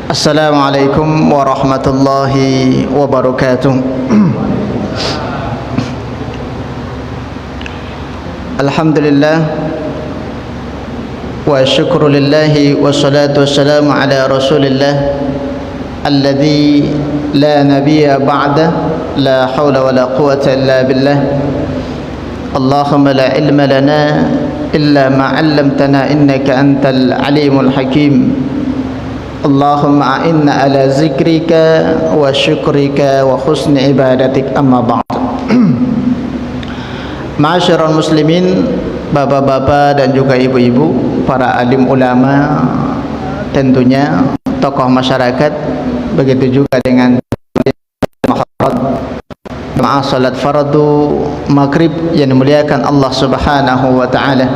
Assalamualaikum warahmatullahi wabarakatuh. Alhamdulillah wa syukru lillahi wassalatu wassalamu ala rasulillah alladhi la nabiyya ba'da, la hawla wa la quwwata illa billah. Allahumma la ilma lana illa ma 'allamtana innaka antal alimul hakim. Allahumma a'inna ala zikrika wa syukrika wa husni ibadatik, amma ba'd. Ma'asyiral muslimin, bapak-bapak dan juga ibu-ibu, para alim ulama, tentunya tokoh masyarakat, begitu juga dengan jemaah salat fardu maghrib yang dimuliakan Allah Subhanahu wa taala.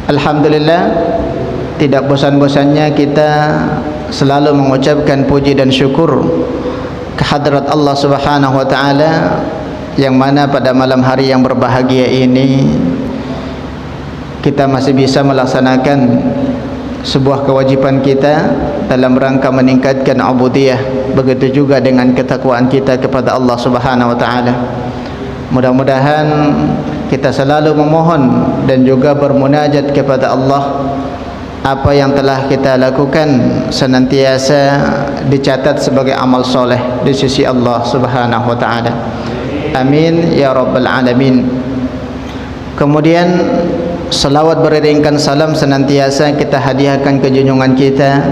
Alhamdulillah, tidak bosan-bosannya kita selalu mengucapkan puji dan syukur kehadrat Allah Subhanahu wa taala, yang mana pada malam hari yang berbahagia ini kita masih bisa melaksanakan sebuah kewajiban kita dalam rangka meningkatkan ubudiyah, begitu juga dengan ketakwaan kita kepada Allah Subhanahu wa taala. Mudah-mudahan kita selalu memohon dan juga bermunajat kepada Allah, apa yang telah kita lakukan senantiasa dicatat sebagai amal soleh di sisi Allah Subhanahu wa taala. Amin ya rabbal alamin. Kemudian salawat beriringkan salam senantiasa kita hadiahkan ke junjungan kita,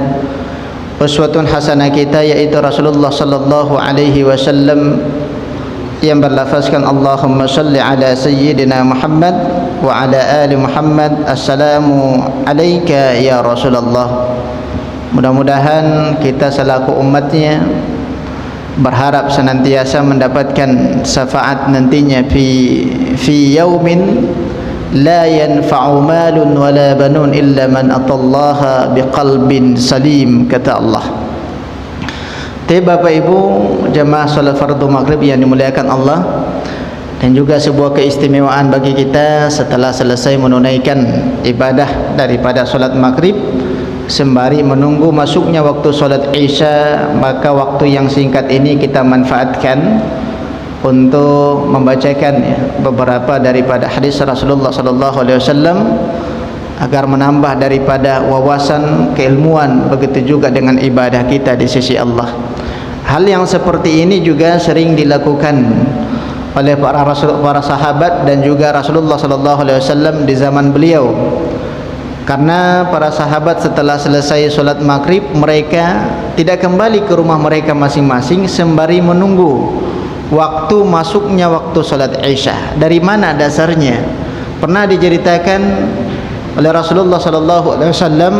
uswatun hasanah kita, yaitu Rasulullah sallallahu alaihi wasallam, yang berlafazkan Allahumma salli ala sayyidina Muhammad wa ala ali Muhammad, assalamu alayka ya Rasulullah. Mudah-mudahan kita selaku umatnya berharap senantiasa mendapatkan syafaat nantinya fi yaumin la yanfa'u malun wala banun illa man atallaha biqalbin salim, kata Allah. Bapak Ibu jemaah salat fardu maghrib yang dimuliakan Allah, dan juga sebuah keistimewaan bagi kita setelah selesai menunaikan ibadah daripada salat maghrib sembari menunggu masuknya waktu salat isya, maka waktu yang singkat ini kita manfaatkan untuk membacakan beberapa daripada hadis Rasulullah sallallahu alaihi wasallam agar menambah daripada wawasan keilmuan, begitu juga dengan ibadah kita di sisi Allah. Hal yang seperti ini juga sering dilakukan oleh para sahabat dan juga Rasulullah sallallahu alaihi wasallam di zaman beliau. Karena para sahabat setelah selesai salat maghrib, mereka tidak kembali ke rumah mereka masing-masing sembari menunggu waktu masuknya waktu salat isya. Dari mana dasarnya? Pernah diceritakan oleh Rasulullah sallallahu alaihi wasallam,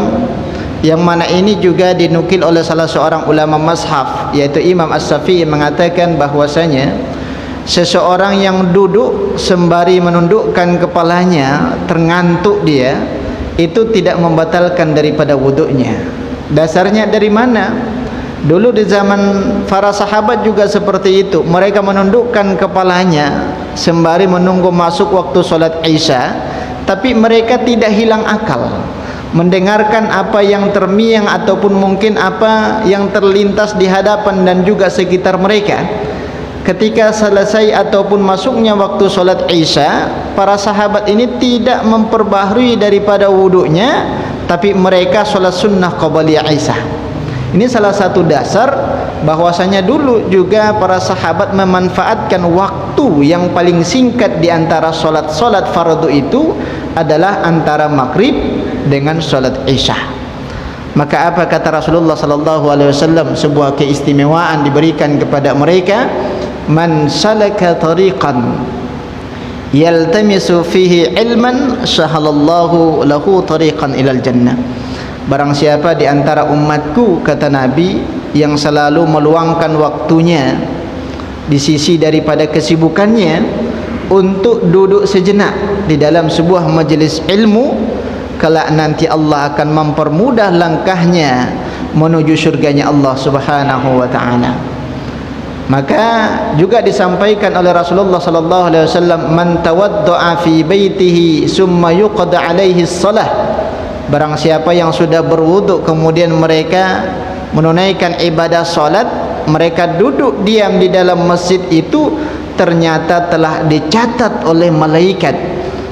yang mana ini juga dinukil oleh salah seorang ulama mazhab, yaitu Imam As-Syafi'i, mengatakan bahwasanya seseorang yang duduk sembari menundukkan kepalanya, terngantuk dia, itu tidak membatalkan daripada wuduknya. Dasarnya dari mana? Dulu di zaman para sahabat juga seperti itu, mereka menundukkan kepalanya sembari menunggu masuk waktu salat isya, tapi mereka tidak hilang akal mendengarkan apa yang terngiang ataupun mungkin apa yang terlintas di hadapan dan juga sekitar mereka. Ketika selesai ataupun masuknya waktu salat isya, para sahabat ini tidak memperbaharui daripada wuduknya, tapi mereka salat sunnah qabliyah isya. Ini salah satu dasar bahwasanya dulu juga para sahabat memanfaatkan waktu yang paling singkat di antara salat-salat fardu itu adalah antara maghrib dengan salat isya. Maka apa kata Rasulullah sallallahu alaihi wasallam, sebuah keistimewaan diberikan kepada mereka, man salaka tariqan yaltamisu fihi ilman sahalallahu lahu tariqan ilal jannah. Barang siapa di antara umatku, kata Nabi, yang selalu meluangkan waktunya di sisi daripada kesibukannya untuk duduk sejenak di dalam sebuah majelis ilmu, kelak nanti Allah akan mempermudah langkahnya menuju surganya Allah Subhanahu wa taala. Maka juga disampaikan oleh Rasulullah sallallahu alaihi wasallam, man tawaddaa fi baitihi summa yuqda alaihi shalah. Barang siapa yang sudah berwuduk kemudian mereka menunaikan ibadah solat, mereka duduk diam di dalam masjid itu, ternyata telah dicatat oleh malaikat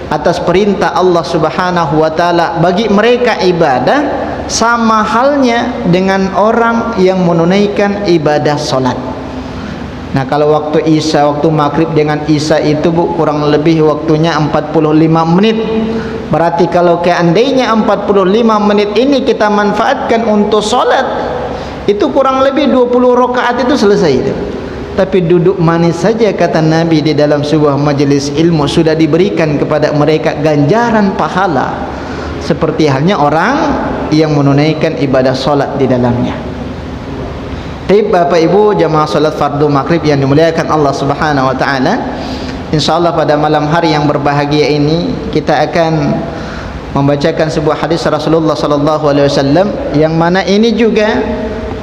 atas perintah Allah Subhanahu wa taala bagi mereka ibadah sama halnya dengan orang yang menunaikan ibadah solat. Nah, kalau waktu Isya, waktu maghrib dengan Isya itu Bu, kurang lebih waktunya 45 menit. Berarti kalau seandainya 45 menit ini kita manfaatkan untuk solat, itu kurang lebih 20 rakaat itu selesai itu. Tapi duduk manis saja kata Nabi di dalam sebuah majelis ilmu sudah diberikan kepada mereka ganjaran pahala seperti halnya orang yang menunaikan ibadah solat di dalamnya. Baik Bapak Ibu jamaah solat fardu maghrib yang dimuliakan Allah Subhanahu wa taala, insyaallah pada malam hari yang berbahagia ini kita akan membacakan sebuah hadis Rasulullah sallallahu alaihi wasallam yang mana ini juga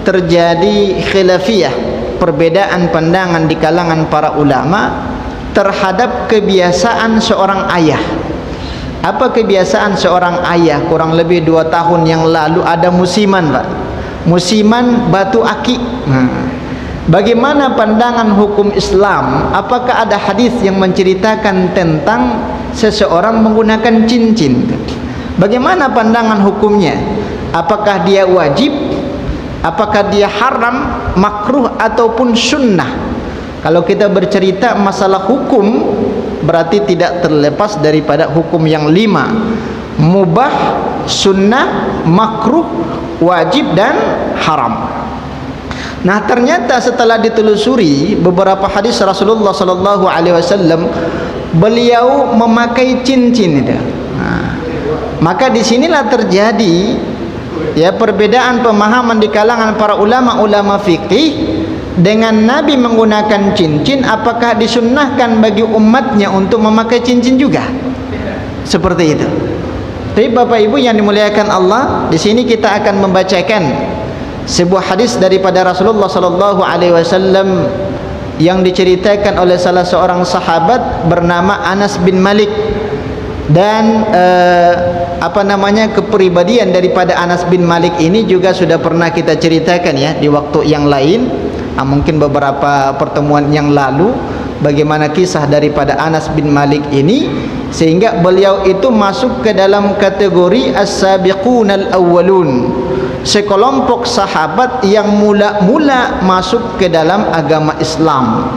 terjadi khilafiyah, perbedaan pandangan di kalangan para ulama terhadap kebiasaan seorang ayah. Apa kebiasaan seorang ayah? Kurang lebih 2 tahun yang lalu ada musiman Pak, musiman batu akik. Bagaimana pandangan hukum Islam? Apakah ada hadis yang menceritakan tentang seseorang menggunakan cincin? Bagaimana pandangan hukumnya? Apakah dia wajib? Apakah dia haram, makruh ataupun sunnah? Kalau kita bercerita masalah hukum, berarti tidak terlepas daripada hukum yang 5: mubah, sunnah, makruh, wajib dan haram. Nah, ternyata setelah ditelusuri beberapa hadis Rasulullah sallallahu alaihi wasallam, beliau memakai cincin itu. Maka disinilah terjadi ya perbedaan pemahaman di kalangan para ulama fikih. Dengan Nabi menggunakan cincin, apakah disunnahkan bagi umatnya untuk memakai cincin juga? Seperti itu. Tapi Bapak Ibu yang dimuliakan Allah, di sini kita akan membacakan sebuah hadis daripada Rasulullah sallallahu alaihi wasallam yang diceritakan oleh salah seorang sahabat bernama Anas bin Malik. Dan kepribadian daripada Anas bin Malik ini juga sudah pernah kita ceritakan ya di waktu yang lain. Mungkin beberapa pertemuan yang lalu, bagaimana kisah daripada Anas bin Malik ini sehingga beliau itu masuk ke dalam kategori as-sabiqun al-awwalun, sekelompok sahabat yang mula-mula masuk ke dalam agama Islam.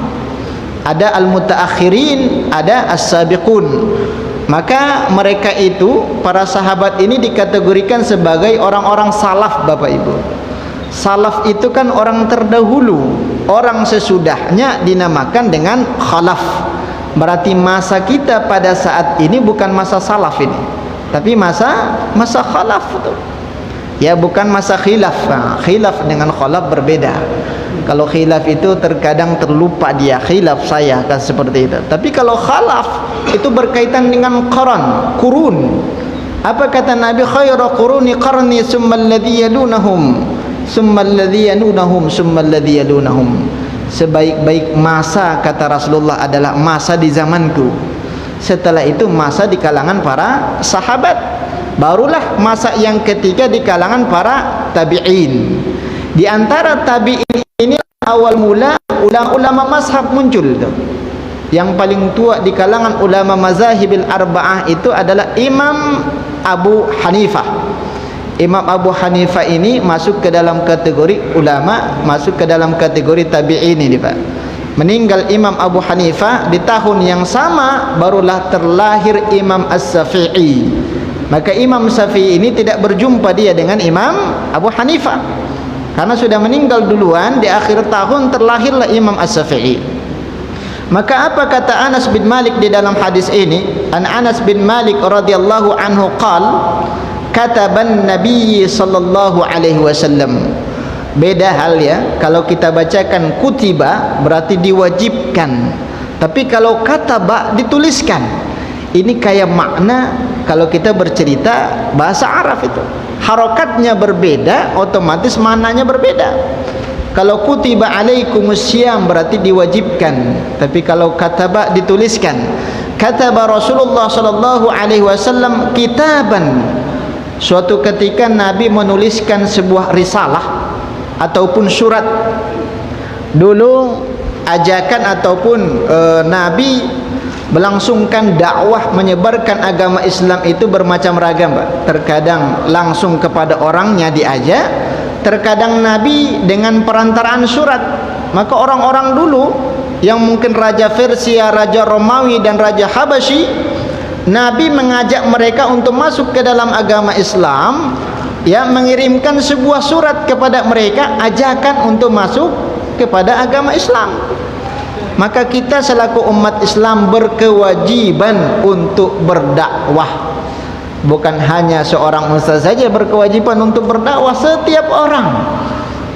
Ada al-mutaakhirin, ada as-sabiqun. Maka mereka itu, para sahabat ini dikategorikan sebagai orang-orang salaf Bapak Ibu. Salaf itu kan orang terdahulu, orang sesudahnya dinamakan dengan khalaf. Berarti masa kita pada saat ini bukan masa salaf ini, tapi masa khalaf itu. Ya, bukan masa khilaf. Khilaf dengan khalaf berbeda. Kalau khilaf itu terkadang terlupa dia, khilaf saya kan seperti itu. Tapi kalau khalaf itu berkaitan dengan kurun. Apa kata Nabi? Khairu quruni qarni summa alladhi yalunahum summa alladhi yalunahum summa alladhi yalunahum. Sebaik-baik masa kata Rasulullah adalah masa di zamanku. Setelah itu masa di kalangan para sahabat. Barulah masa yang ketiga di kalangan para tabi'in. Di antara tabi'in ini awal mula ulama mazhab muncul tuh. Yang paling tua di kalangan ulama mazahibil arba'ah itu adalah Imam Abu Hanifah. Imam Abu Hanifah ini masuk ke dalam kategori ulama, masuk ke dalam kategori tabi'in ini Pak. Meninggal Imam Abu Hanifah di tahun yang sama barulah terlahir Imam As-Syafi'i. Maka Imam Syafi'i ini tidak berjumpa dia dengan Imam Abu Hanifah karena sudah meninggal duluan. Di akhir tahun terlahirlah Imam As-Syafi'i. Maka apa kata Anas bin Malik di dalam hadis ini? An Anas bin Malik radhiyallahu anhu qala kataban Nabi sallallahu alaihi wasallam. Beda hal ya, kalau kita bacakan kutiba berarti diwajibkan, tapi kalau kataba dituliskan. Ini kayak makna kalau kita bercerita bahasa Arab itu harokatnya berbeda, otomatis maknanya berbeda. Kalau kutiba alaikumussyam berarti diwajibkan, tapi kalau kataba dituliskan. Kataba Rasulullah sallallahu alaihi wasallam kitaban. Suatu ketika Nabi menuliskan sebuah risalah. ataupun surat. Dulu ajakan ataupun Nabi melangsungkan dakwah menyebarkan agama Islam itu bermacam ragam, Pak. Terkadang langsung kepada orangnya diajak, terkadang Nabi dengan perantaraan surat. Maka orang-orang dulu yang mungkin Raja Persia, Raja Romawi dan Raja Habasyi, Nabi mengajak mereka untuk masuk ke dalam agama Islam, ya, mengirimkan sebuah surat kepada mereka ajakan untuk masuk kepada agama Islam. Maka kita selaku umat Islam berkewajiban untuk berdakwah. Bukan hanya seorang ustaz saja berkewajiban untuk berdakwah, setiap orang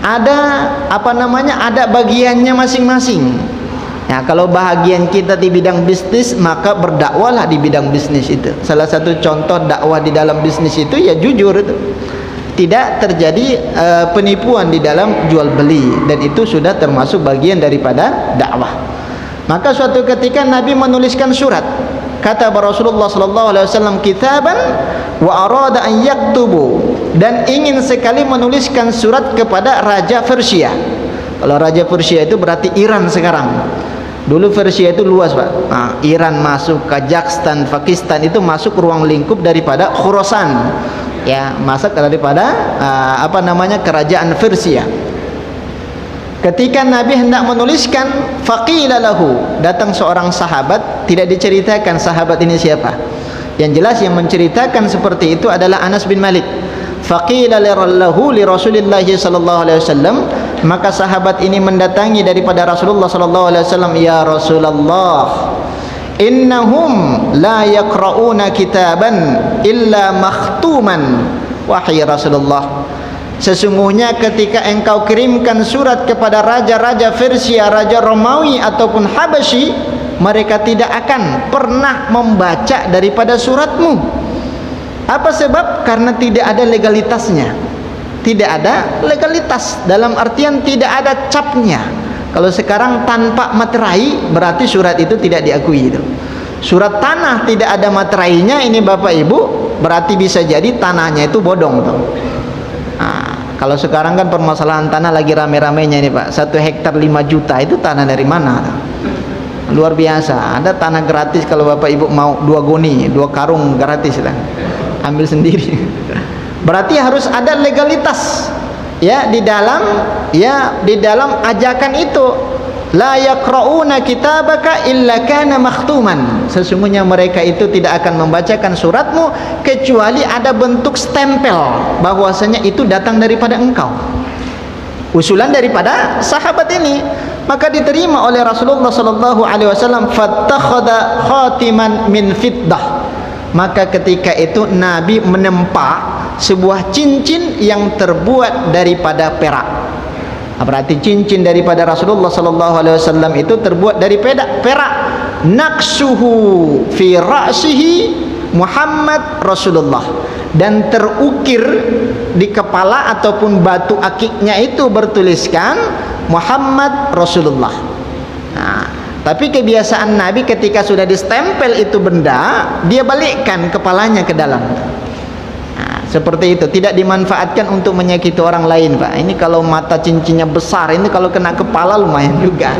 ada ada bagiannya masing-masing. Ya, kalau bahagian kita di bidang bisnis, maka berdakwahlah di bidang bisnis itu. Salah satu contoh dakwah di dalam bisnis itu ya jujur itu. Tidak terjadi penipuan di dalam jual beli, dan itu sudah termasuk bagian daripada dakwah. Maka suatu ketika Nabi menuliskan surat. Kata Rasulullah sallallahu alaihi wasallam, kitaban wa arada an yaktubu, dan ingin sekali menuliskan surat kepada Raja Persia. Kalau Raja Persia itu berarti Iran sekarang. Dulu Persia itu luas, Pak. Nah, Iran masuk, Kazakhstan, Pakistan itu masuk ruang lingkup daripada Khurasan. Ya, masuk daripada kerajaan Persia. Ketika Nabi hendak menuliskan, faqila lahu, datang seorang sahabat, tidak diceritakan sahabat ini siapa. Yang jelas yang menceritakan seperti itu adalah Anas bin Malik. Faqila lahu li Rasulillah sallallahu alaihi wasallam, maka sahabat ini mendatangi daripada Rasulullah sallallahu alaihi wasallam, ya Rasulullah, innahum la yaqra'una kitaban illa makhtuman. Wahai Rasulullah, sesungguhnya ketika engkau kirimkan surat kepada raja-raja Persia, Raja Romawi ataupun Habasyi, mereka tidak akan pernah membaca daripada suratmu. Apa sebab? Karena tidak ada legalitasnya. Tidak ada legalitas, dalam artian tidak ada capnya. Kalau sekarang tanpa materai, berarti surat itu tidak diakui itu. Surat tanah tidak ada materainya, ini Bapak Ibu, berarti bisa jadi tanahnya itu bodong tuh. Nah, kalau sekarang kan permasalahan tanah lagi rame-ramenya ini, Pak. 1 hektar 5 juta itu tanah dari mana? Luar biasa. Ada tanah gratis kalau Bapak Ibu mau 2 goni, 2 karung gratis lah. Ambil sendiri. Berarti harus ada legalitas ya di dalam ajakan itu. La yaqra'una kitabaka illa kana makhtuman. Sesungguhnya mereka itu tidak akan membacakan suratmu kecuali ada bentuk stempel bahwasanya itu datang daripada engkau. Usulan daripada sahabat ini, maka diterima oleh Rasulullah sallallahu alaihi wasallam. Fattakhadha khatiman min fiddah. Maka ketika itu Nabi menempa sebuah cincin yang terbuat daripada perak. Berarti cincin daripada Rasulullah sallallahu alaihi wasallam itu terbuat dari perak. Naqsuhu fi ra'sihi Muhammad Rasulullah, dan terukir di kepala ataupun batu akiknya itu bertuliskan Muhammad Rasulullah. Nah, tapi kebiasaan Nabi ketika sudah distempel itu benda, dia balikkan kepalanya ke dalam. Nah, seperti itu, tidak dimanfaatkan untuk menyakiti orang lain, Pak. Ini kalau mata cincinnya besar, ini kalau kena kepala lumayan juga.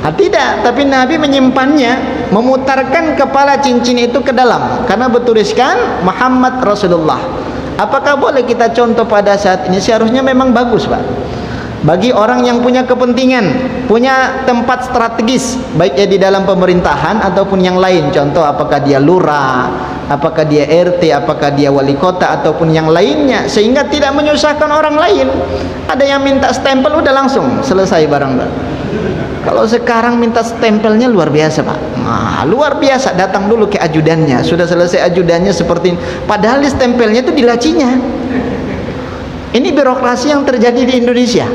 Nah, tidak, tapi Nabi menyimpannya, memutarkan kepala cincin itu ke dalam karena bertuliskan Muhammad Rasulullah. Apakah boleh kita contoh pada saat ini? Seharusnya memang bagus, Pak. Bagi orang yang punya kepentingan, punya tempat strategis, baik di dalam pemerintahan ataupun yang lain. Contoh, apakah dia lurah, apakah dia RT, apakah dia wali kota ataupun yang lainnya, sehingga tidak menyusahkan orang lain. Ada yang minta stempel, udah langsung selesai barang. Kalau sekarang minta stempelnya luar biasa, Pak. Nah, luar biasa, datang dulu ke ajudannya, sudah selesai ajudannya seperti ini. Padahal stempelnya itu di lacinya. Ini birokrasi yang terjadi di Indonesia.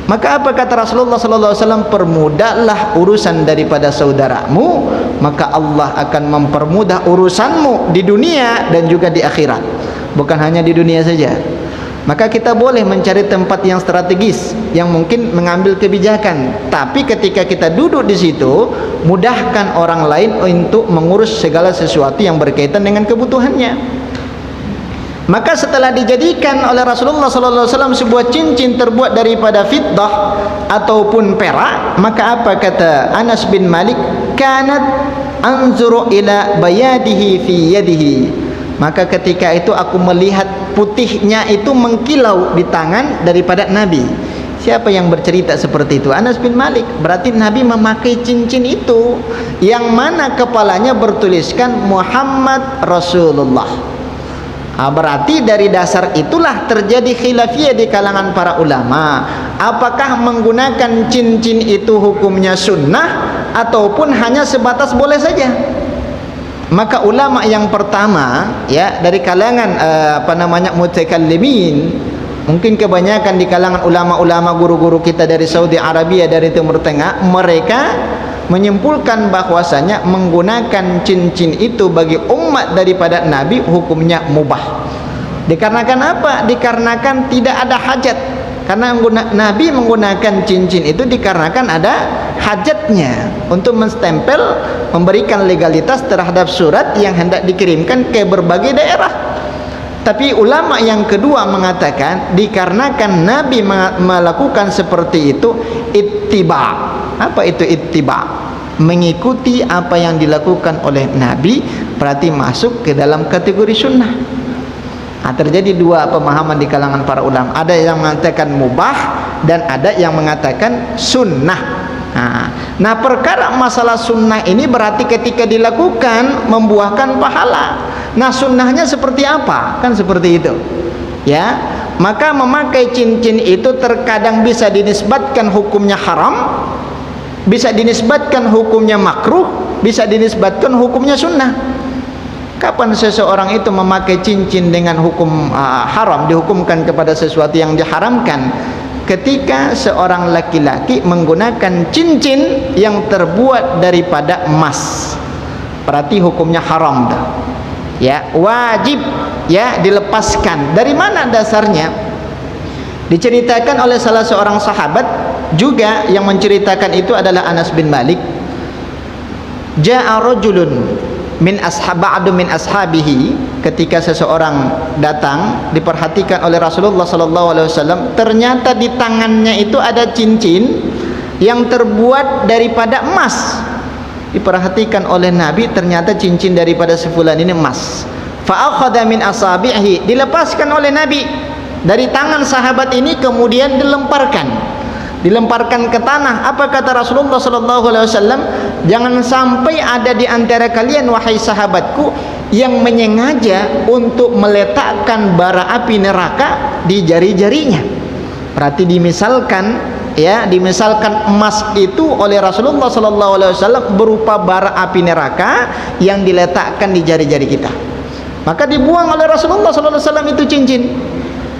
Maka apa kata Rasulullah sallallahu alaihi wasallam? Permudahlah urusan daripada saudaramu, maka Allah akan mempermudah urusanmu di dunia dan juga di akhirat. Bukan hanya di dunia saja. Maka kita boleh mencari tempat yang strategis, yang mungkin mengambil kebijakan. Tapi ketika kita duduk di situ, mudahkan orang lain untuk mengurus segala sesuatu yang berkaitan dengan kebutuhannya. Maka setelah dijadikan oleh Rasulullah sallallahu alaihi wasallam sebuah cincin terbuat daripada fiddah ataupun perak, maka apa kata Anas bin Malik? Kanat anzuru ila bayadihi fi yadihi. Maka ketika itu aku melihat putihnya itu mengkilau di tangan daripada Nabi. Siapa yang bercerita seperti itu? Anas bin Malik. Berarti Nabi memakai cincin itu yang mana kepalanya bertuliskan Muhammad Rasulullah. Berarti dari dasar itulah terjadi khilafiyah di kalangan para ulama. Apakah menggunakan cincin itu hukumnya sunnah ataupun hanya sebatas boleh saja? Maka ulama yang pertama ya dari kalangan mutakallimin, mungkin kebanyakan di kalangan ulama-ulama guru-guru kita dari Saudi Arabia, dari Timur Tengah, mereka menyimpulkan bahwasanya menggunakan cincin itu bagi umat daripada Nabi hukumnya mubah. Dikarenakan apa? Dikarenakan tidak ada hajat. Karena Nabi menggunakan cincin itu dikarenakan ada hajatnya untuk menstempel, memberikan legalitas terhadap surat yang hendak dikirimkan ke berbagai daerah. Tapi ulama yang kedua mengatakan dikarenakan Nabi melakukan seperti itu ittiba. Apa itu ittiba? Mengikuti apa yang dilakukan oleh Nabi, berarti masuk ke dalam kategori sunnah. Terjadi dua pemahaman di kalangan para ulama. Ada yang mengatakan mubah dan ada yang mengatakan sunnah. Nah, perkara masalah sunnah ini berarti ketika dilakukan membuahkan pahala. Nah, sunnahnya seperti apa? Kan seperti itu. Ya, maka memakai cincin itu terkadang bisa dinisbatkan hukumnya haram, bisa dinisbatkan hukumnya makruh, bisa dinisbatkan hukumnya sunnah. Kapan seseorang itu memakai cincin dengan hukum haram, dihukumkan kepada sesuatu yang diharamkan? Ketika seorang laki-laki menggunakan cincin yang terbuat daripada emas, berarti hukumnya haram dah. Ya, wajib ya dilepaskan. Dari mana dasarnya? Diceritakan oleh salah seorang sahabat juga, yang menceritakan itu adalah Anas bin Malik. Ja'a rajulun min ba'du min ashabihi, ketika seseorang datang diperhatikan oleh Rasulullah sallallahu alaihi wasallam, ternyata di tangannya itu ada cincin yang terbuat daripada emas. Diperhatikan oleh Nabi, ternyata cincin daripada si fulan ini emas. Fa akhadha min asabihi, dilepaskan oleh Nabi dari tangan sahabat ini, kemudian dilemparkan ke tanah. Apa kata Rasulullah sallallahu alaihi wasallam? Jangan sampai ada di antara kalian, wahai sahabatku, yang menyengaja untuk meletakkan bara api neraka di jari-jarinya. Berarti dimisalkan emas itu oleh Rasulullah sallallahu alaihi wasallam berupa bara api neraka yang diletakkan di jari-jari kita. Maka dibuang oleh Rasulullah sallallahu alaihi wasallam itu cincin.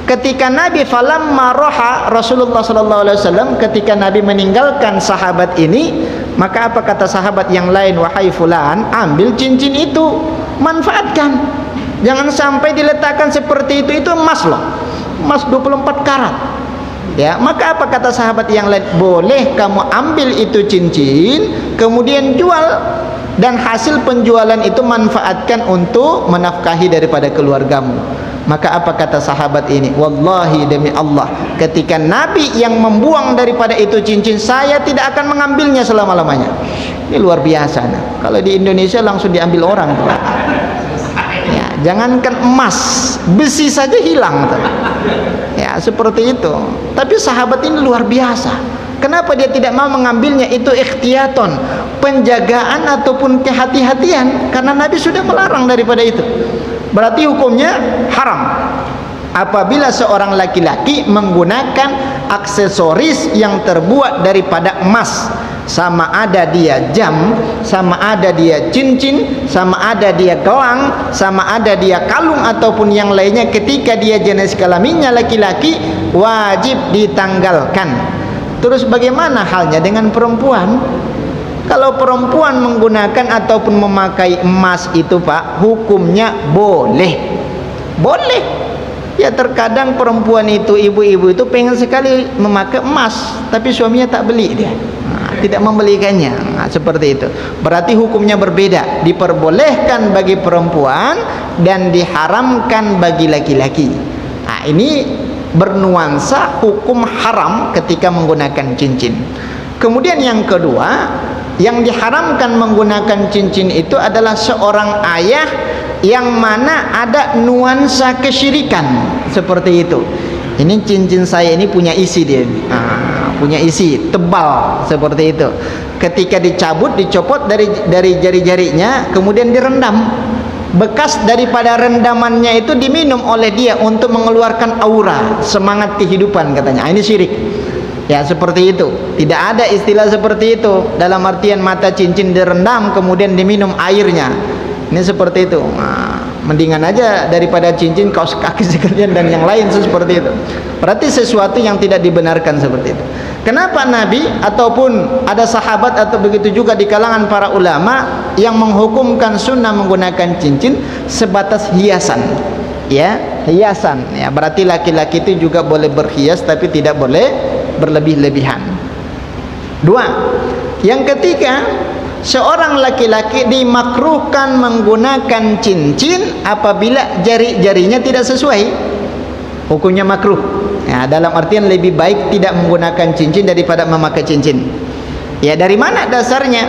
Ketika Nabi falamma roha Rasulullah sallallahu alaihi wasallam, ketika Nabi meninggalkan sahabat ini, maka apa kata sahabat yang lain? Wahai fulan, ambil cincin itu, manfaatkan. Jangan sampai diletakkan seperti itu emas loh. Emas 24 karat. Ya, maka apa kata sahabat yang lain? Boleh kamu ambil itu cincin, kemudian jual, dan hasil penjualan itu manfaatkan untuk menafkahi daripada keluargamu. Maka apa kata sahabat ini? Wallahi, demi Allah, ketika Nabi yang membuang daripada itu cincin, saya tidak akan mengambilnya selama-lamanya. Ini luar biasa. Nah, kalau di Indonesia langsung diambil orang. Ya, jangankan emas, besi saja hilang. Ya, seperti itu. Tapi sahabat ini luar biasa. Kenapa dia tidak mau mengambilnya? Itu ikhtiyaton, penjagaan ataupun kehati-hatian, karena Nabi sudah melarang daripada itu. Berarti hukumnya haram apabila seorang laki-laki menggunakan aksesoris yang terbuat daripada emas, sama ada dia jam, sama ada dia cincin, sama ada dia gelang, sama ada dia kalung ataupun yang lainnya. Ketika dia jenis kelaminnya laki-laki, wajib ditanggalkan. Terus bagaimana halnya dengan perempuan? Kalau perempuan menggunakan ataupun memakai emas itu, Pak, hukumnya boleh. Boleh. Ya, terkadang perempuan itu, ibu-ibu itu pengen sekali memakai emas, tapi suaminya tak beli dia. tidak membelikannya. Nah, seperti itu. Berarti hukumnya berbeda. Diperbolehkan bagi perempuan dan diharamkan bagi laki-laki. Nah, ini bernuansa hukum haram ketika menggunakan cincin. Kemudian yang kedua, yang diharamkan menggunakan cincin itu adalah seorang ayah yang mana ada nuansa kesyirikan seperti itu. Ini cincin saya ini punya isi dia, punya isi tebal seperti itu. Ketika dicabut, dicopot dari jari-jarinya, kemudian direndam. Bekas daripada rendamannya itu diminum oleh dia untuk mengeluarkan aura, semangat kehidupan katanya. Ini syirik. Ya seperti itu. Tidak ada istilah seperti itu dalam artian mata cincin direndam kemudian diminum airnya. Ini seperti itu. Nah, mendingan aja daripada cincin kaos kaki sekalian dan yang lain seperti itu. Berarti sesuatu yang tidak dibenarkan seperti itu. Kenapa Nabi ataupun ada sahabat atau begitu juga di kalangan para ulama yang menghukumkan sunnah menggunakan cincin sebatas hiasan? Ya, hiasan. Ya, berarti laki-laki itu juga boleh berhias tapi tidak boleh berlebih-lebihan. Dua. Yang ketiga, seorang laki-laki dimakruhkan menggunakan cincin apabila jari-jarinya tidak sesuai. Hukumnya makruh. Ya, dalam artian lebih baik tidak menggunakan cincin daripada memakai cincin. Ya, dari mana dasarnya?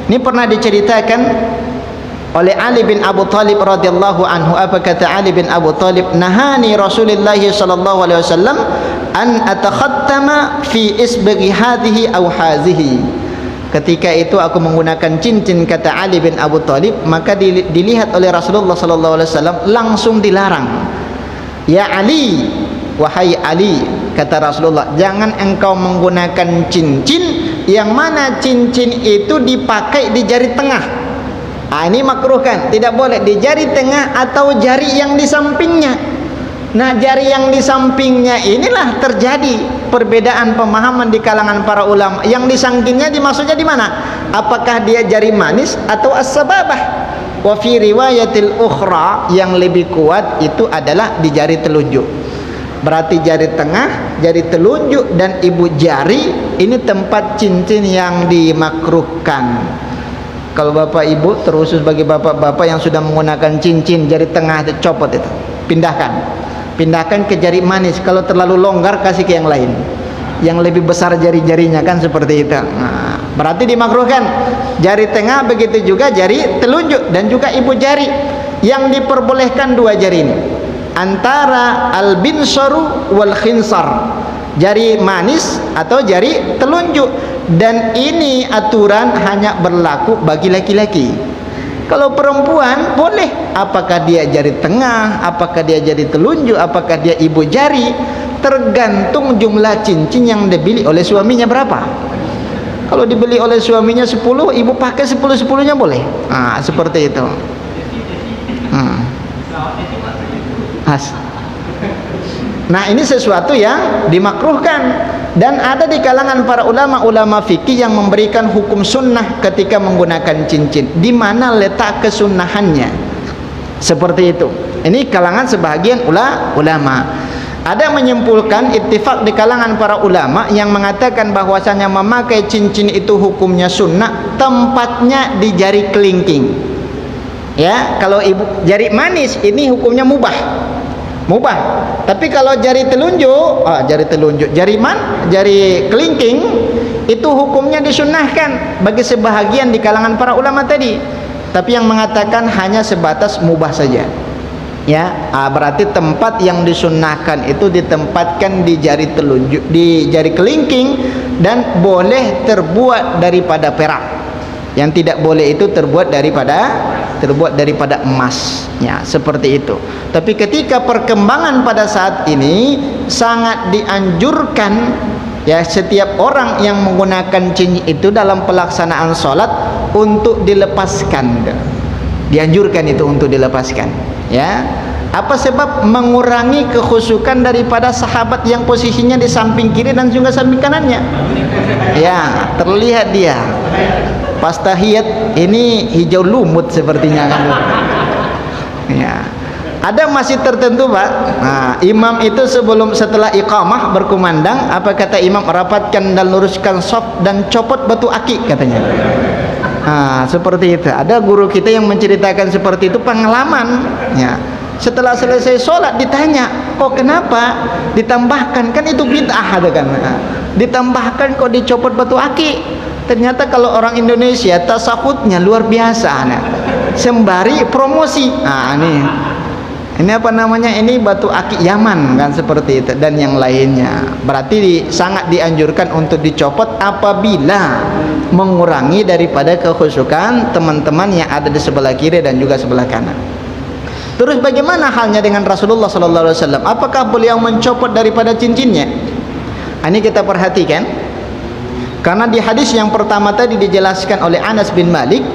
Ini pernah diceritakan oleh Ali bin Abu Thalib radhiyallahu anhu. Apa kata Ali bin Abu Thalib? Nahani Rasulullah sallallahu alaihi wasallam an atakhattama fi isbaghi hadhihi aw hazihi. Ketika itu aku menggunakan cincin, kata Ali bin Abu Thalib, maka dilihat oleh Rasulullah sallallahu alaihi wasallam langsung dilarang. Ya Ali, wahai Ali, kata Rasulullah, jangan engkau menggunakan cincin yang mana cincin itu dipakai di jari tengah. Ini makruh kan? Tidak boleh di jari tengah atau jari yang di sampingnya. Nah, jari yang di sampingnya inilah terjadi perbedaan pemahaman di kalangan para ulama. Yang di sampingnya dimaksudnya di mana? Apakah dia jari manis atau as-sababah? Wa fi riwayatil ukhra, yang lebih kuat itu adalah di jari telunjuk. Berarti jari tengah, jari telunjuk dan ibu jari ini tempat cincin yang dimakruhkan. Kalau bapak ibu, terusus bagi bapak-bapak yang sudah menggunakan cincin jari tengah itu, copot itu, pindahkan ke jari manis. Kalau terlalu longgar kasih ke yang lain, yang lebih besar jari-jarinya, kan seperti itu. Nah, berarti dimakruhkan jari tengah, begitu juga jari telunjuk dan juga ibu jari. Yang diperbolehkan dua jari ini antara al-binsaru wal khinsar, jari manis atau jari telunjuk. Dan ini aturan hanya berlaku bagi laki-laki. Kalau perempuan boleh, apakah dia jari tengah, apakah dia jari telunjuk, apakah dia ibu jari, tergantung jumlah cincin yang dibeli oleh suaminya berapa. Kalau dibeli oleh suaminya 10, ibu pakai 10-10-nya boleh. Nah, seperti itu. Nah, ini sesuatu yang dimakruhkan. Dan ada di kalangan para ulama fikih yang memberikan hukum sunnah ketika menggunakan cincin. Di mana letak kesunnahannya? Seperti itu. Ini kalangan sebahagian ulama. Ada menyimpulkan ittifaq di kalangan para ulama yang mengatakan bahwasanya memakai cincin itu hukumnya sunnah, tempatnya di jari kelingking. Ya, kalau ibu jari manis ini hukumnya mubah. Tapi kalau jari telunjuk, jari kelingking itu hukumnya disunnahkan bagi sebahagian di kalangan para ulama tadi. Tapi yang mengatakan hanya sebatas mubah saja. Ya, berarti tempat yang disunnahkan itu ditempatkan di jari telunjuk, di jari kelingking, dan boleh terbuat daripada perak. Yang tidak boleh itu terbuat daripada emas. Ya, seperti itu. Tapi ketika perkembangan pada saat ini sangat dianjurkan, ya, setiap orang yang menggunakan cincin itu dalam pelaksanaan sholat untuk dilepaskan. Dianjurkan itu untuk dilepaskan. Ya, apa sebab? Mengurangi kekhusyukan daripada sahabat yang posisinya di samping kiri dan juga samping kanannya. Ya, terlihat dia pas tahiyat ini hijau lumut sepertinya kamu. Ya. Ada masjid tertentu Pak, nah, imam itu setelah iqamah berkumandang, apa kata imam? Rapatkan dan luruskan shaf dan copot batu akik katanya. Nah, seperti itu. Ada guru kita yang menceritakan seperti itu pengalaman. Ya. Setelah selesai sholat ditanya, kok kenapa ditambahkan? Kan itu bid'ah ada kan? Nah, ditambahkan kok dicopot batu akik? Ternyata kalau orang Indonesia tasahudnya luar biasa. Nah, sembari promosi. Nah, ini apa namanya, ini batu akik Yaman kan, seperti itu dan yang lainnya. Berarti sangat dianjurkan untuk dicopot apabila mengurangi daripada kekhusyukan teman-teman yang ada di sebelah kiri dan juga sebelah kanan. Terus bagaimana halnya dengan Rasulullah sallallahu alaihi wasallam? Apakah beliau mencopot daripada cincinnya? Ini kita perhatikan, karena di hadis yang pertama tadi dijelaskan oleh Anas bin Malik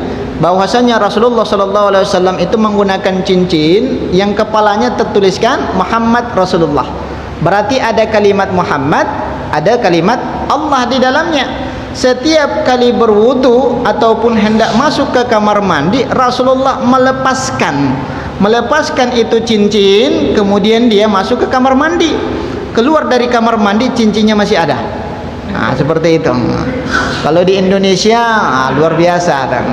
bahwasanya Rasulullah sallallahu alaihi wasallam itu menggunakan cincin yang kepalanya tertuliskan Muhammad Rasulullah. Berarti ada kalimat Muhammad, ada kalimat Allah di dalamnya. Setiap kali berwudu ataupun hendak masuk ke kamar mandi, Rasulullah melepaskan itu cincin, kemudian dia masuk ke kamar mandi. Keluar dari kamar mandi cincinnya masih ada. Nah, seperti itu. Kalau di Indonesia luar biasa kan.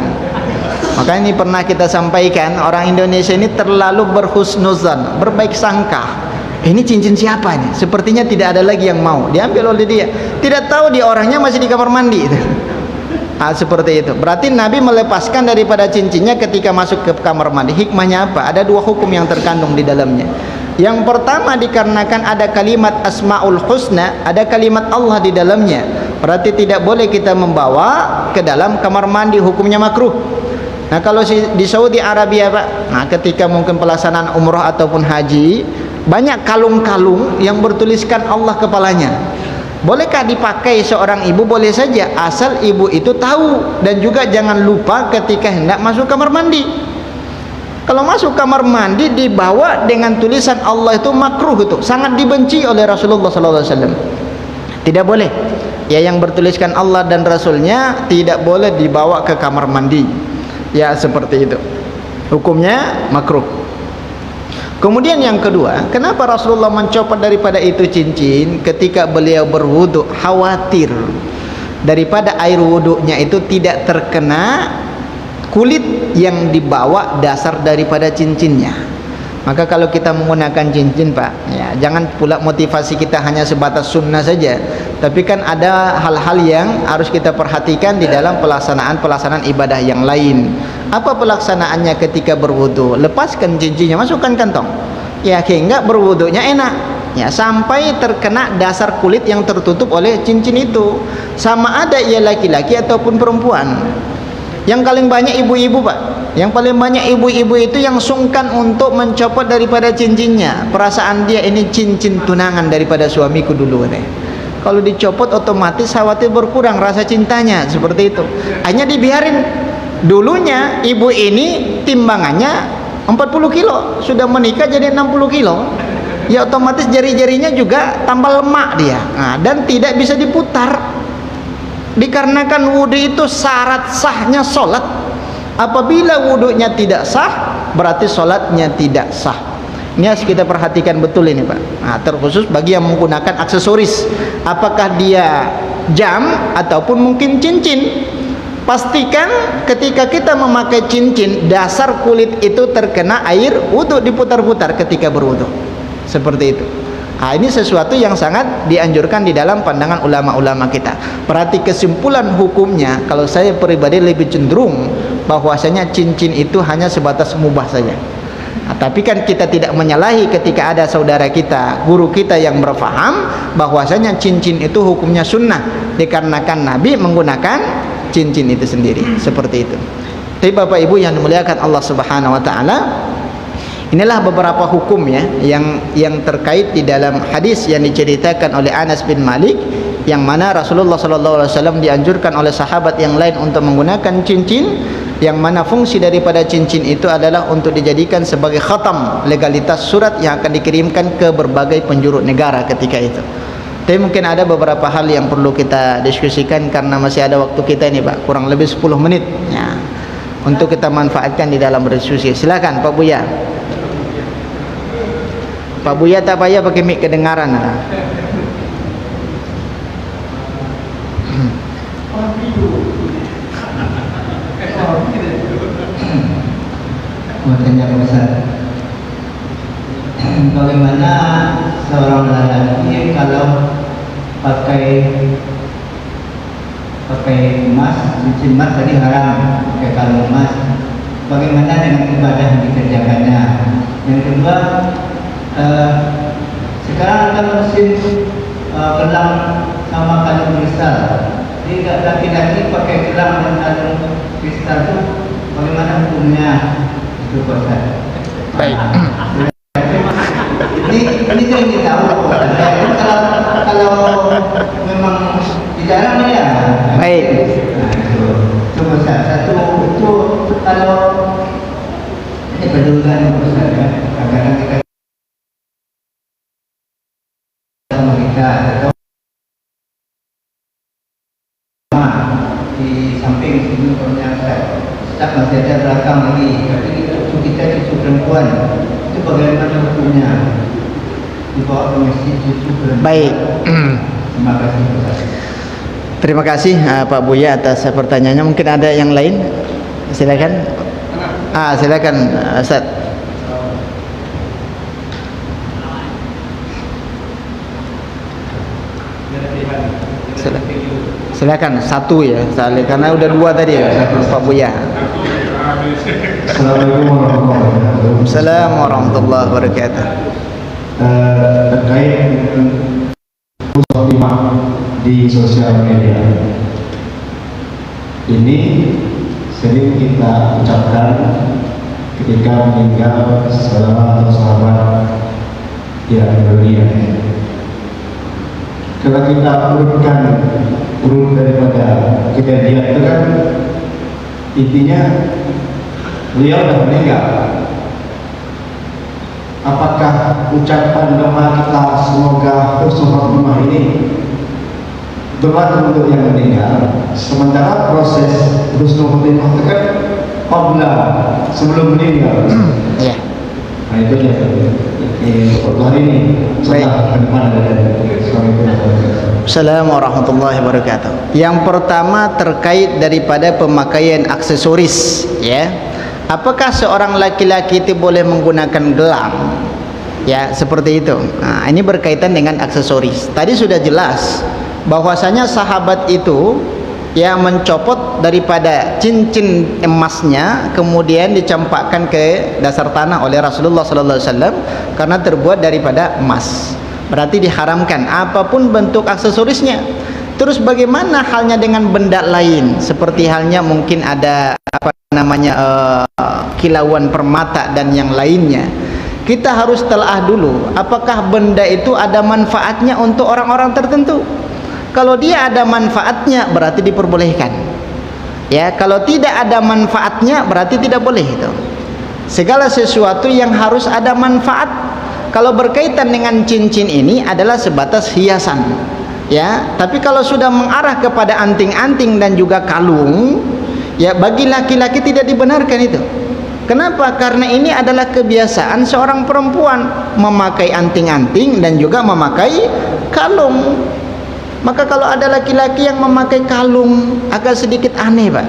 Makanya ini pernah kita sampaikan, orang Indonesia ini terlalu berhusnuzan, berbaik sangka. Ini cincin siapa nih? Sepertinya tidak ada lagi yang mau, diambil oleh dia. Tidak tahu dia orangnya masih di kamar mandi. Nah, seperti itu. Berarti Nabi melepaskan daripada cincinnya ketika masuk ke kamar mandi. Hikmahnya apa? Ada dua hukum yang terkandung di dalamnya. Yang pertama, dikarenakan ada kalimat Asmaul Husna, ada kalimat Allah di dalamnya. Berarti tidak boleh kita membawa ke dalam kamar mandi, hukumnya makruh. Nah, kalau di Saudi Arabia Pak, nah ketika mungkin pelaksanaan umrah ataupun haji, banyak kalung-kalung yang bertuliskan Allah kepalanya. Bolehkah dipakai seorang ibu? Boleh saja, asal ibu itu tahu, dan juga jangan lupa ketika hendak masuk kamar mandi. Kalau masuk kamar mandi dibawa dengan tulisan Allah itu makruh, itu sangat dibenci oleh Rasulullah SAW. Tidak boleh. Ya, yang bertuliskan Allah dan Rasulnya tidak boleh dibawa ke kamar mandi. Ya, seperti itu. Hukumnya makruh. Kemudian yang kedua, kenapa Rasulullah mencopot daripada itu cincin ketika beliau berwudu? Khawatir daripada air wudunya itu tidak terkena kulit yang dibawa dasar daripada cincinnya. Maka kalau kita menggunakan cincin Pak, ya jangan pula motivasi kita hanya sebatas sunnah saja, tapi kan ada hal-hal yang harus kita perhatikan di dalam pelaksanaan ibadah yang lain. Apa pelaksanaannya ketika berwudu? Lepaskan cincinnya, masukkan kantong, ya sehingga berwudunya enak, ya sampai terkena dasar kulit yang tertutup oleh cincin itu. Sama ada ia laki-laki ataupun perempuan. Yang paling banyak ibu-ibu Pak, yang paling banyak ibu-ibu itu yang sungkan untuk mencopot daripada cincinnya. Perasaan dia, ini cincin tunangan daripada suamiku dulu nih. Kalau dicopot otomatis khawatir berkurang rasa cintanya, seperti itu. Hanya dibiarin. Dulunya ibu ini timbangannya 40 kilo, sudah menikah jadi 60 kilo. Ya otomatis jari-jarinya juga tambah lemak dia. Nah, dan tidak bisa diputar. Dikarenakan wudhu itu syarat sahnya sholat. Apabila wudhunya tidak sah, berarti sholatnya tidak sah. Ini harus kita perhatikan betul ini Pak. Nah, terkhusus bagi yang menggunakan aksesoris, apakah dia jam ataupun mungkin cincin. Pastikan ketika kita memakai cincin, dasar kulit itu terkena air wudhu, diputar-putar ketika berwudhu. Seperti itu. Nah, ini sesuatu yang sangat dianjurkan di dalam pandangan ulama-ulama kita. Berarti kesimpulan hukumnya, kalau saya pribadi lebih cenderung bahwasanya cincin itu hanya sebatas mubah saja. Nah, tapi kan kita tidak menyalahi ketika ada saudara kita, guru kita yang berfaham bahwasanya cincin itu hukumnya sunnah, dikarenakan Nabi menggunakan cincin itu sendiri. Seperti itu. Tapi Bapak Ibu yang dimuliakan Allah Subhanahu wa taala, inilah beberapa hukum ya yang terkait di dalam hadis yang diceritakan oleh Anas bin Malik, yang mana Rasulullah SAW dianjurkan oleh sahabat yang lain untuk menggunakan cincin, yang mana fungsi daripada cincin itu adalah untuk dijadikan sebagai khatam legalitas surat yang akan dikirimkan ke berbagai penjuru negara ketika itu. Tapi mungkin ada beberapa hal yang perlu kita diskusikan karena masih ada waktu kita ini Pak, kurang lebih 10 menit ya, untuk kita manfaatkan di dalam berdiskusi. Silakan Pak Buya. Pak Buya tak payah pakai mic kedengaran. Mau tanya Ustaz, bagaimana seorang lelaki kalau pakai emas, cincin emas tadi haram, pakai kalung emas, bagaimana dengan ibadah yang dikerjakannya? Yang kedua, sekarang ada musim gelang sama kalung kristal. Jadi laki-laki pakai gelang dan kalung kristal itu bagaimana hukumnya? Itu Ustaz. Baik. Ini saya ingin tahu. Kalau memang dilarang ya. Baik. Coba satu itu kalau ini pedulukan Ustaz ya. Kadang-kadang kita sama kita atau di samping sini punya Ustaz masih ada belakang lagi. Tapi kita cucu perempuan itu bagaimana hukumnya? Dibawa ke masjid cucu perempuan. Baik. Terima kasih Ustaz. Terima kasih Pak Buya atas pertanyaannya. Mungkin ada yang lain? Silakan. Silakan Ustaz. Silakan satu ya, karena udah dua tadi ya Pak Buya. Assalamualaikum warahmatullahi wabarakatuh. Assalamualaikum warahmatullahi wabarakatuh. Terkait dengan muslimah di sosial media ini sering kita ucapkan ketika meninggal seseorang atau sahabat yang berdunia. Kalau kita urut daripada kejadian itu kan intinya beliau sudah meninggal. Apakah ucapan doa kita semoga husnul khotimah ini berlaku untuk yang meninggal, sementara proses husnul khotimah itu kan qabla, sebelum meninggal. Ya. Nah itu ya. Untuk hari ini setelah ke depan ada Assalamualaikum warahmatullahi wabarakatuh. Yang pertama terkait daripada pemakaian aksesoris, ya. Apakah seorang laki-laki itu boleh menggunakan gelang? Ya, seperti itu. Nah, ini berkaitan dengan aksesoris. Tadi sudah jelas bahwasanya sahabat itu ya mencopot daripada cincin emasnya kemudian dicampakkan ke dasar tanah oleh Rasulullah sallallahu alaihi wasallam karena terbuat daripada emas. Berarti diharamkan apapun bentuk aksesorisnya. Terus bagaimana halnya dengan benda lain, seperti halnya mungkin ada kilauan permata dan yang lainnya. Kita harus telaah dulu apakah benda itu ada manfaatnya untuk orang-orang tertentu. Kalau dia ada manfaatnya berarti diperbolehkan. Ya, kalau tidak ada manfaatnya berarti tidak boleh itu. Segala sesuatu yang harus ada manfaat. Kalau berkaitan dengan cincin ini adalah sebatas hiasan. Ya, tapi kalau sudah mengarah kepada anting-anting dan juga kalung, ya bagi laki-laki tidak dibenarkan itu. Kenapa? Karena ini adalah kebiasaan seorang perempuan memakai anting-anting dan juga memakai kalung. Maka kalau ada laki-laki yang memakai kalung agak sedikit aneh, Pak.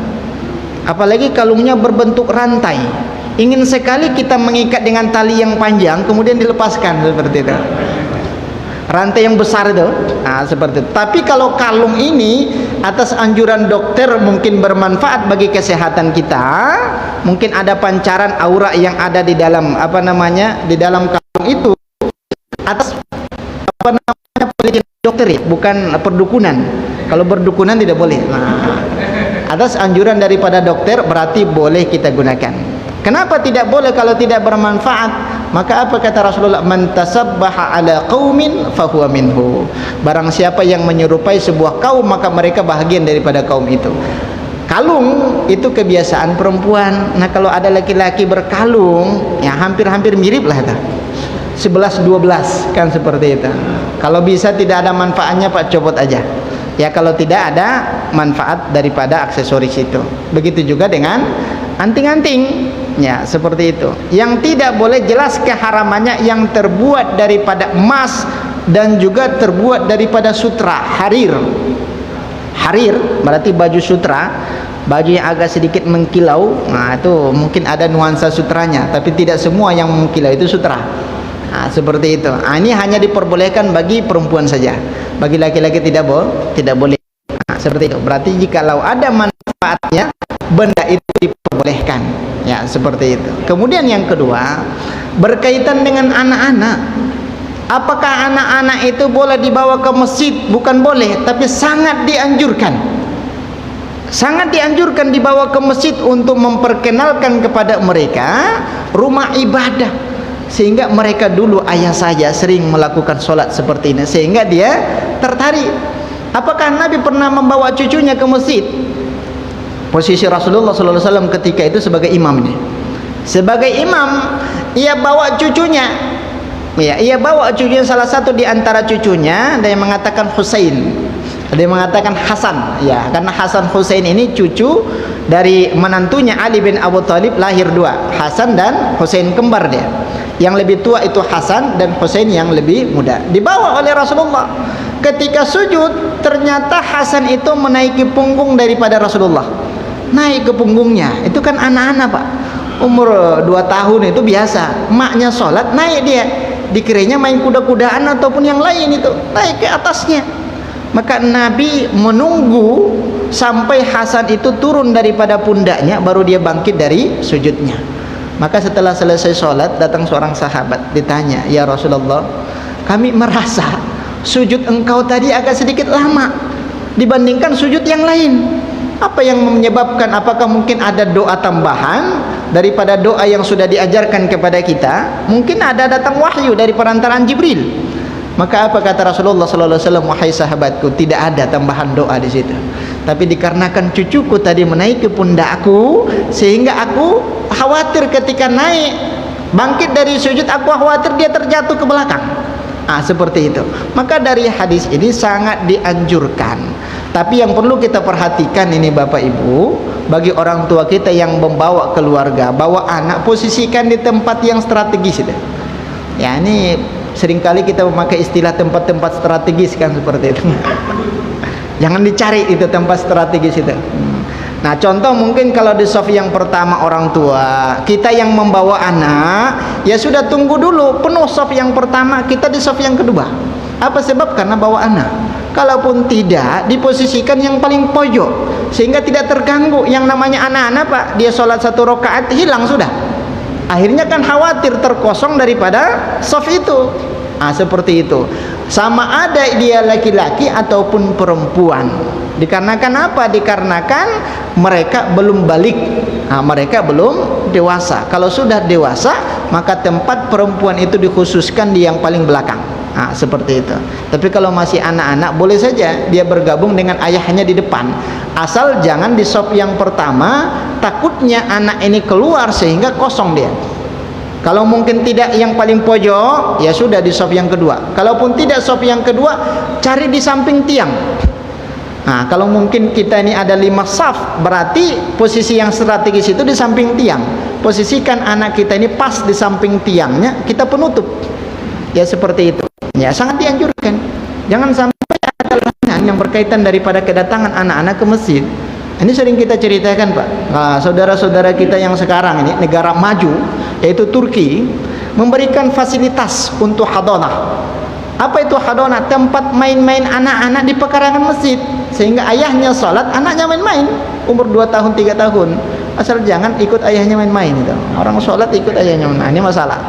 Apalagi kalungnya berbentuk rantai. Ingin sekali kita mengikat dengan tali yang panjang kemudian dilepaskan seperti itu. Rantai yang besar itu, seperti itu. Tapi kalau kalung ini atas anjuran dokter mungkin bermanfaat bagi kesehatan kita, mungkin ada pancaran aura yang ada di dalam di dalam kalung itu atas penelitian dokter ya, bukan perdukunan. Kalau berdukunan tidak boleh. Atas anjuran daripada dokter berarti boleh kita gunakan. Kenapa tidak boleh kalau tidak bermanfaat? Maka apa kata Rasulullah? Man tasabbaha ala qaumin fahuwa minhu. Barang siapa yang menyerupai sebuah kaum maka mereka bahagian daripada kaum itu. Kalung itu kebiasaan perempuan. Nah, kalau ada laki-laki berkalung, ya hampir-hampir mirip lah itu. 11-12 kan seperti itu. Kalau bisa tidak ada manfaatnya Pak, copot aja. Ya, kalau tidak ada manfaat daripada aksesoris itu. Begitu juga dengan anting-anting. Ya, seperti itu. Yang tidak boleh jelas keharamannya yang terbuat daripada emas dan juga terbuat daripada sutra, harir. Harir berarti baju sutra, baju yang agak sedikit mengkilau. Nah, itu mungkin ada nuansa sutranya, tapi tidak semua yang mengkilau itu sutra. Nah, seperti itu. Nah, ini hanya diperbolehkan bagi perempuan saja. Bagi laki-laki tidak boleh. Nah, seperti itu. Berarti jikalau ada manfaatnya, benda itu diperbolehkan. Ya, seperti itu. Kemudian yang kedua, berkaitan dengan anak-anak. Apakah anak-anak itu boleh dibawa ke masjid? Bukan boleh, tapi sangat dianjurkan. Sangat dianjurkan dibawa ke masjid untuk memperkenalkan kepada mereka rumah ibadah. Sehingga mereka dulu, ayah saya sering melakukan sholat seperti ini, sehingga dia tertarik. Apakah Nabi pernah membawa cucunya ke masjid? Posisi Rasulullah SAW ketika itu sebagai imamnya. Sebagai imam, ia bawa cucunya. Ya, ia bawa cucunya, salah satu di antara cucunya, ada yang mengatakan Husain, ada yang mengatakan Hasan. Ya, karena Hasan Husain ini cucu dari menantunya Ali bin Abu Thalib, lahir dua, Hasan dan Husain, kembar dia. Yang lebih tua itu Hasan dan Husain yang lebih muda. Dibawa oleh Rasulullah. Ketika sujud, ternyata Hasan itu menaiki punggung daripada Rasulullah. Naik ke punggungnya. Itu kan anak-anak, Pak. Umur 2 tahun itu biasa. Maknya sholat, naik dia. Dikiranya main kuda-kudaan ataupun yang lain itu. Naik ke atasnya. Maka Nabi menunggu sampai Hasan itu turun daripada pundaknya, baru dia bangkit dari sujudnya. Maka setelah selesai sholat, datang seorang sahabat, ditanya, "Ya Rasulullah, kami merasa sujud engkau tadi agak sedikit lama dibandingkan sujud yang lain. Apa yang menyebabkan? Apakah mungkin ada doa tambahan daripada doa yang sudah diajarkan kepada kita? Mungkin ada datang wahyu dari perantaraan Jibril." Maka apa kata Rasulullah SAW? "Wahai sahabatku, tidak ada tambahan doa di situ. Tapi dikarenakan cucuku tadi menaiki pundakku, sehingga aku khawatir ketika naik bangkit dari sujud, aku khawatir dia terjatuh ke belakang." Seperti itu. Maka dari hadis ini sangat dianjurkan. Tapi yang perlu kita perhatikan ini Bapak Ibu, bagi orang tua kita yang membawa keluarga, bawa anak, posisikan di tempat yang strategis itu. Ya, ini seringkali kita memakai istilah tempat-tempat strategis kan, seperti itu. Jangan dicari itu tempat strategis itu. Nah, contoh mungkin kalau di saf yang pertama orang tua, kita yang membawa anak, ya sudah tunggu dulu penuh saf yang pertama, kita di saf yang kedua. Apa sebab? Karena bawa anak. Kalaupun tidak, diposisikan yang paling pojok, sehingga tidak terganggu. Yang namanya anak-anak, Pak, dia sholat 1 rakaat hilang sudah. Akhirnya kan khawatir terkosong daripada saf itu. Seperti itu. Sama ada dia laki-laki ataupun perempuan. Dikarenakan apa? Dikarenakan mereka belum balik. Mereka belum dewasa. Kalau sudah dewasa, maka tempat perempuan itu dikhususkan di yang paling belakang. Seperti itu. Tapi kalau masih anak-anak, boleh saja dia bergabung dengan ayahnya di depan. Asal jangan di saf yang pertama, takutnya anak ini keluar sehingga kosong dia. Kalau mungkin tidak yang paling pojok, ya sudah di saf yang kedua. Kalaupun tidak saf yang kedua, cari di samping tiang. Kalau mungkin kita ini ada 5 saf, berarti posisi yang strategis itu di samping tiang. Posisikan anak kita ini pas di samping tiangnya, kita penutup. Ya seperti itu. Ya sangat dianjurkan. Jangan sampai ada larangan yang berkaitan daripada kedatangan anak-anak ke masjid. Ini sering kita ceritakan, Pak. Saudara-saudara kita yang sekarang ini negara maju, yaitu Turki, memberikan fasilitas untuk hadonah. Apa itu hadonah? Tempat main-main anak-anak di pekarangan masjid, sehingga ayahnya sholat, anaknya main-main. Umur 2 tahun, 3 tahun. Asal jangan ikut ayahnya main-main itu. Orang sholat ikut ayahnya main-main. Ini masalah.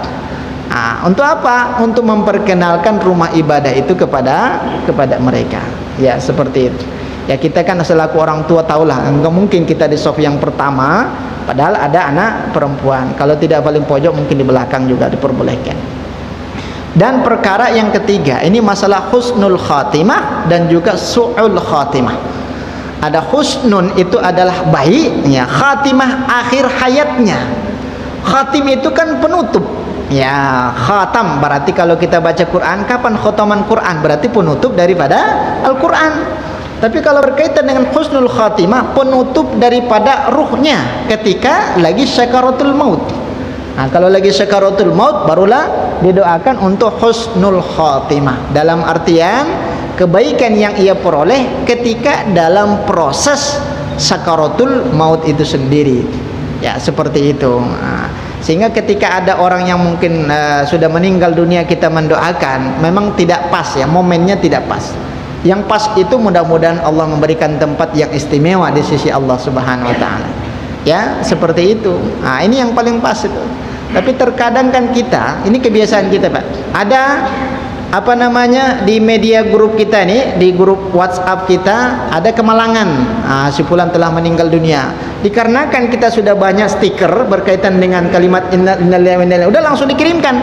Untuk apa? Untuk memperkenalkan rumah ibadah itu kepada mereka. Ya seperti itu. Ya kita kan selaku orang tua tahulah, enggak mungkin kita di saf yang pertama padahal ada anak perempuan. Kalau tidak paling pojok, mungkin di belakang juga diperbolehkan. Dan perkara yang ketiga, ini masalah husnul khatimah dan juga su'ul khatimah. Ada husnun, itu adalah baik, ya. Khatimah, akhir hayatnya. Khatim itu kan penutup. Ya, khatam berarti kalau kita baca Quran, kapan khotaman Quran? Berarti penutup daripada Al-Quran. Tapi kalau berkaitan dengan husnul khatimah, penutup daripada ruhnya ketika lagi syakaratul maut. Nah, kalau lagi syakaratul maut barulah didoakan untuk husnul khatimah, dalam artian kebaikan yang ia peroleh ketika dalam proses syakaratul maut itu sendiri. Ya, seperti itu. Nah, sehingga ketika ada orang yang mungkin sudah meninggal dunia, kita mendoakan, memang tidak pas ya, momennya tidak pas. Yang pas itu mudah-mudahan Allah memberikan tempat yang istimewa di sisi Allah Subhanahu wa taala. Ya, seperti itu. Nah, ini yang paling pas itu. Tapi terkadang kan kita, ini kebiasaan kita, Pak. Ada apa namanya di media grup kita nih, di grup WhatsApp kita ada kemalangan. Si fulan telah meninggal dunia. Dikarenakan kita sudah banyak stiker berkaitan dengan kalimat innalillahi wa inna ilaihi, udah langsung dikirimkan.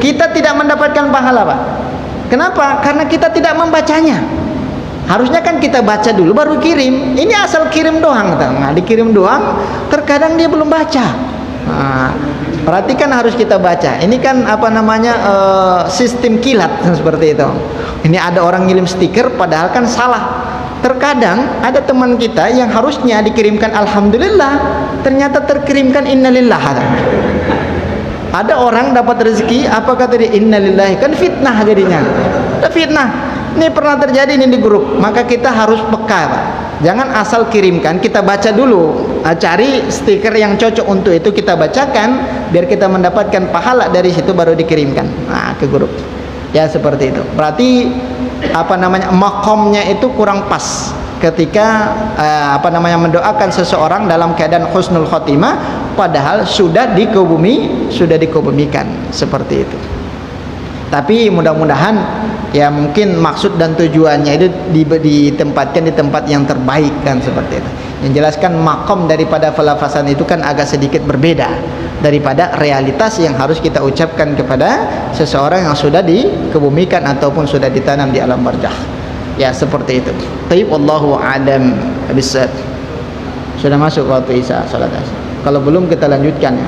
Kita tidak mendapatkan pahala, Pak. Kenapa? Karena kita tidak membacanya. Harusnya kan kita baca dulu baru kirim. Ini asal kirim doang. Nah, dikirim doang, terkadang dia belum baca. Nah, berarti kan harus kita baca. Ini kan apa namanya sistem kilat seperti itu. Ini ada orang ngirim stiker padahal kan salah. Terkadang ada teman kita yang harusnya dikirimkan alhamdulillah, ternyata terkirimkan innalillah. Ada orang dapat rezeki, apa kata dia? Innalillahi, kan fitnah jadinya. Fitnah. Ini pernah terjadi ini di grup. Maka kita harus peka, Pak. Jangan asal kirimkan, kita baca dulu. Cari stiker yang cocok untuk itu, kita bacakan biar kita mendapatkan pahala dari situ, baru dikirimkan ke grup. Ya, seperti itu. Berarti apa namanya, makomnya itu kurang pas ketika apa namanya mendoakan seseorang dalam keadaan husnul khotimah padahal sudah dikebumikan seperti itu. Tapi mudah-mudahan ya mungkin maksud dan tujuannya itu ditempatkan di tempat yang terbaik kan, seperti itu. Yang jelaskan makom daripada falafasan itu kan agak sedikit berbeda daripada realitas yang harus kita ucapkan kepada seseorang yang sudah dikebumikan ataupun sudah ditanam di alam barzakh. Ya, seperti itu. Taib wallahu a'lam bishawab. Sudah masuk waktu Isya, salat Isya. Kalau belum kita lanjutkan ya.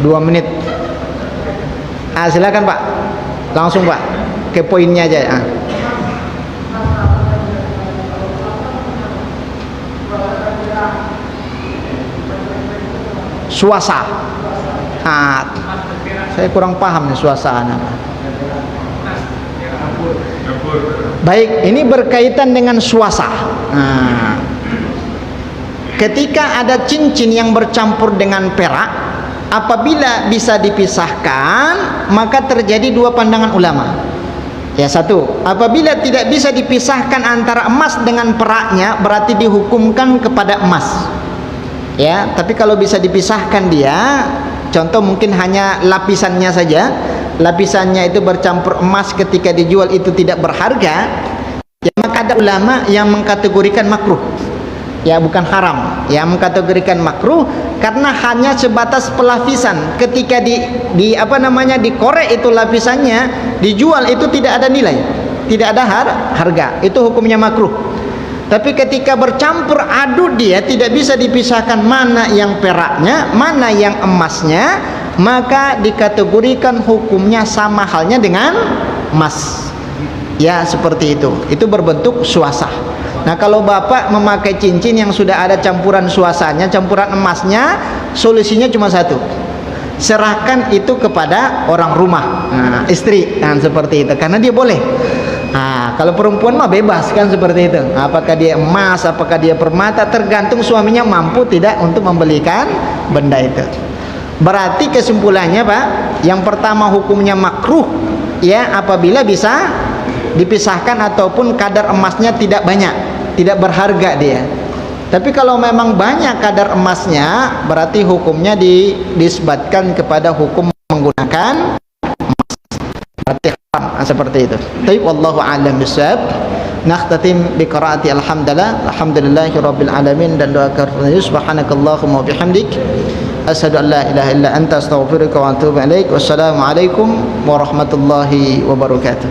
2 menit. Silakan Pak. Langsung Pak. Ke poinnya aja. Suasana. Saya kurang paham nih suasana. Baik, ini berkaitan dengan suasana. Ketika ada cincin yang bercampur dengan perak, apabila bisa dipisahkan, maka terjadi 2 pandangan ulama. Ya, 1, apabila tidak bisa dipisahkan antara emas dengan peraknya, berarti dihukumkan kepada emas. Ya, tapi kalau bisa dipisahkan dia, contoh mungkin hanya lapisannya saja, lapisannya itu bercampur emas, ketika dijual itu tidak berharga, ya maka ada ulama yang mengkategorikan makruh. Ya, bukan haram, ya mengkategorikan makruh karena hanya sebatas pelapisan. Ketika dikorek itu lapisannya, dijual itu tidak ada nilai, tidak ada harga, itu hukumnya makruh. Tapi ketika bercampur aduk dia tidak bisa dipisahkan mana yang peraknya, mana yang emasnya, maka dikategorikan hukumnya sama halnya dengan emas. Ya, seperti itu. Itu berbentuk suasah. Nah, kalau Bapak memakai cincin yang sudah ada campuran suasanya, campuran emasnya, solusinya cuma 1. Serahkan itu kepada orang rumah, istri, kan seperti itu. Karena dia boleh. Kalau perempuan mah bebas kan seperti itu. Apakah dia emas, apakah dia permata, tergantung suaminya mampu tidak untuk membelikan benda itu. Berarti kesimpulannya Pak, yang pertama hukumnya makruh ya apabila bisa dipisahkan ataupun kadar emasnya tidak banyak, tidak berharga dia. Tapi kalau memang banyak kadar emasnya, berarti hukumnya disebutkan kepada hukum menggunakan emas. Berarti haram, seperti itu. Taib wallahu a'lam bishawab. Nakhtatim bi qiraati alhamdulillahirabbil alamin, dan doa kafarnya subhanakallahumma wa bihamdik asyhadu an la ilaha illa anta astaghfiruka wa atubu ilaik. Wassalamualaikum warahmatullahi wabarakatuh.